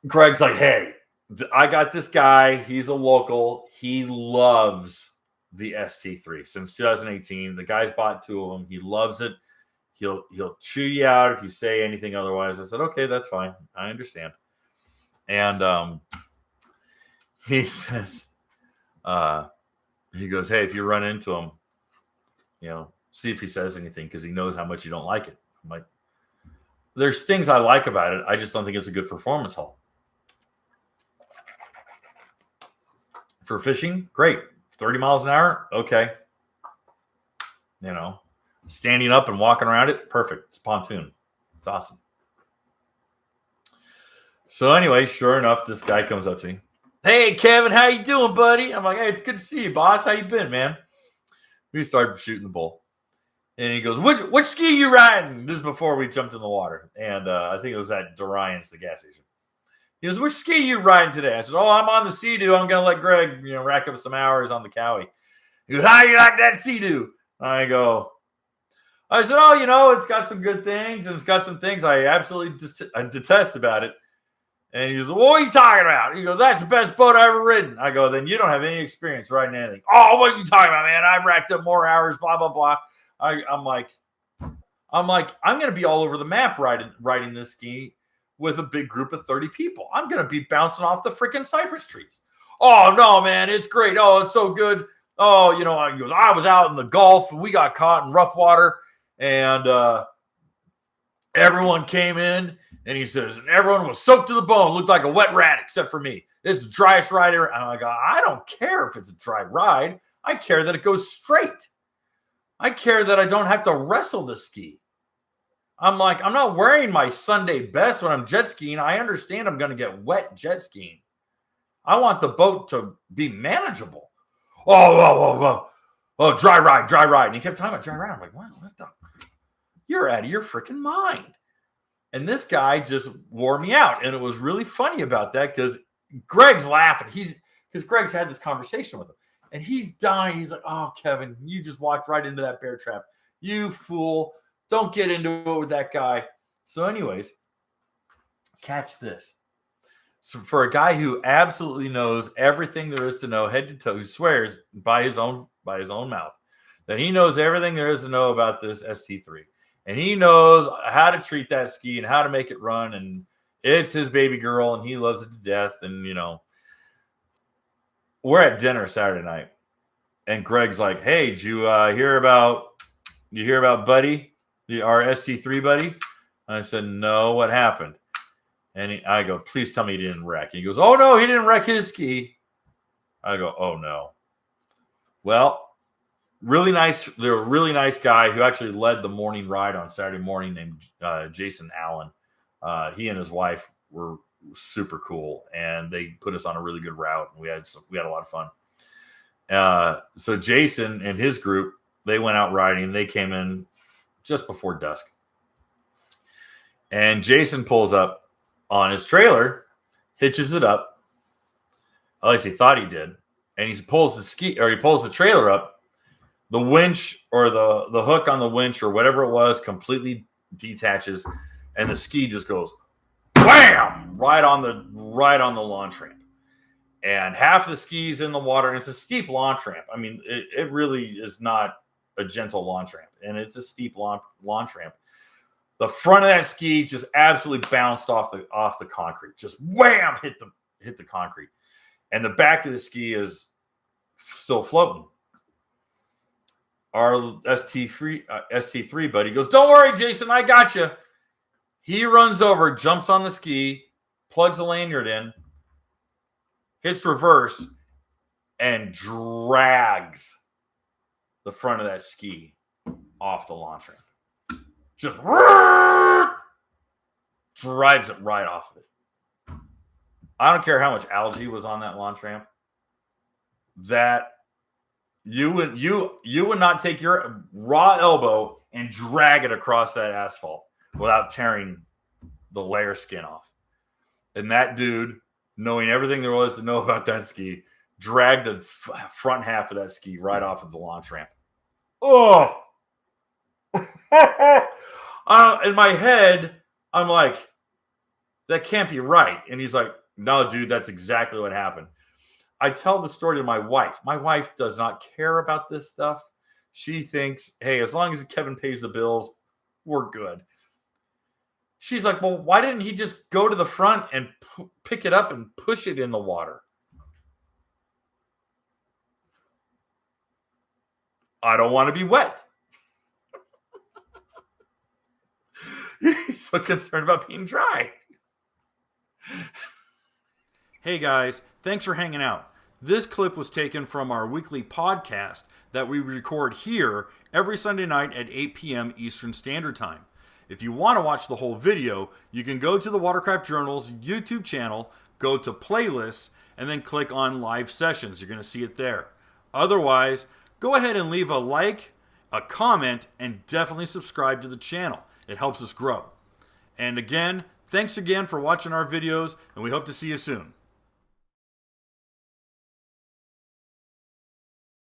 Greg's like, hey, I got this guy. He's a local. He loves the ST3 since 2018. The guy's bought 2 of them. He loves it. He'll chew you out if you say anything otherwise. I said, okay, that's fine. I understand. And he says, he goes, hey, if you run into him, see if he says anything because he knows how much you don't like it. I'm like, there's things I like about it. I just don't think it's a good performance hull. For fishing, great. 30 miles an hour, okay. Standing up and walking around it, perfect. It's pontoon. It's awesome. So anyway, sure enough, this guy comes up to me. Hey, Kevin, how you doing, buddy? I'm like, hey, it's good to see you, boss. How you been, man? We started shooting the bull. And he goes, which ski you riding? This is before we jumped in the water. And I think it was at Dorian's, the gas station. He goes, which ski you riding today? I said, I'm on the Sea-Doo. I'm going to let Greg, rack up some hours on the Cowie. He goes, how do you like that Sea-Doo? I said, it's got some good things, and it's got some things I absolutely detest about it. And he goes, what are you talking about? He goes, that's the best boat I've ever ridden. I go, then you don't have any experience riding anything. Oh, what are you talking about, man? I've racked up more hours, blah, blah, blah. I'm like, I'm going to be all over the map riding this ski with a big group of 30 people. I'm going to be bouncing off the freaking cypress trees. Oh, no, man, it's great. Oh, it's so good. Oh, he goes, I was out in the Gulf and we got caught in rough water and everyone came in and he says, and everyone was soaked to the bone, looked like a wet rat except for me. It's the driest ride ever. And I go, I don't care if it's a dry ride. I care that it goes straight. I care that I don't have to wrestle the ski. I'm like, I'm not wearing my Sunday best when I'm jet skiing. I understand I'm going to get wet jet skiing. I want the boat to be manageable. Oh, dry ride. And he kept talking about dry ride. I'm like, wow, what the? You're out of your freaking mind. And this guy just wore me out. And it was really funny about that because Greg's laughing. Because Greg's had this conversation with him. And he's dying. He's like, oh, Kevin, you just walked right into that bear trap. You fool. Don't get into it with that guy. So anyways, catch this. So for a guy who absolutely knows everything there is to know, head to toe, who swears by his own mouth that he knows everything there is to know about this ST3. And he knows how to treat that ski and how to make it run. And it's his baby girl and he loves it to death. And, we're at dinner Saturday night. And Greg's like, hey, did you hear about Buddy, our ST3 buddy? I said, no, what happened? And I go, please tell me he didn't wreck. And he goes, oh, no, he didn't wreck his ski. I go, oh, no. Well, really nice guy who actually led the morning ride on Saturday morning named Jason Allen. He and his wife were super cool, and they put us on a really good route, and we had a lot of fun. So Jason and his group, they went out riding. They came in just before dusk. And Jason pulls up on his trailer, hitches it up. At least he thought he did. And he pulls the trailer up. The winch or the hook on the winch or whatever it was completely detaches, and the ski just goes wham right on the launch ramp. And half the ski's in the water, and it's a steep launch ramp. I mean, it really is not a gentle launch ramp, and it's a steep launch ramp. The front of that ski just absolutely bounced off the concrete. Just wham, hit the concrete. And the back of the ski is still floating. Our ST3 buddy goes, don't worry, Jason, I got you. He runs over, jumps on the ski, plugs the lanyard in, hits reverse, and drags the front of that ski off the launch ramp. Just drives it right off of it. I don't care how much algae was on that launch ramp. That you would not take your raw elbow and drag it across that asphalt without tearing the layer skin off. And that dude, knowing everything there was to know about that ski, dragged the front half of that ski right off of the launch ramp. Oh! In my head, I'm like, That can't be right. And he's like, no, dude, that's exactly what happened. I tell the story to my wife. My wife does not care about this stuff. She thinks, hey, as long as Kevin pays the bills, we're good. She's like, well, why didn't he just go to the front and pick it up and push it in the water? I don't want to be wet. He's so concerned about being dry. Hey guys, thanks for hanging out. This clip was taken from our weekly podcast that we record here every Sunday night at 8 p.m. Eastern Standard Time. If you want to watch the whole video, you can go to the Watercraft Journal's YouTube channel, go to playlists, and then click on live sessions. You're going to see it there. Otherwise, go ahead and leave a like, a comment, and definitely subscribe to the channel. It helps us grow. And again, thanks again for watching our videos, and we hope to see you soon.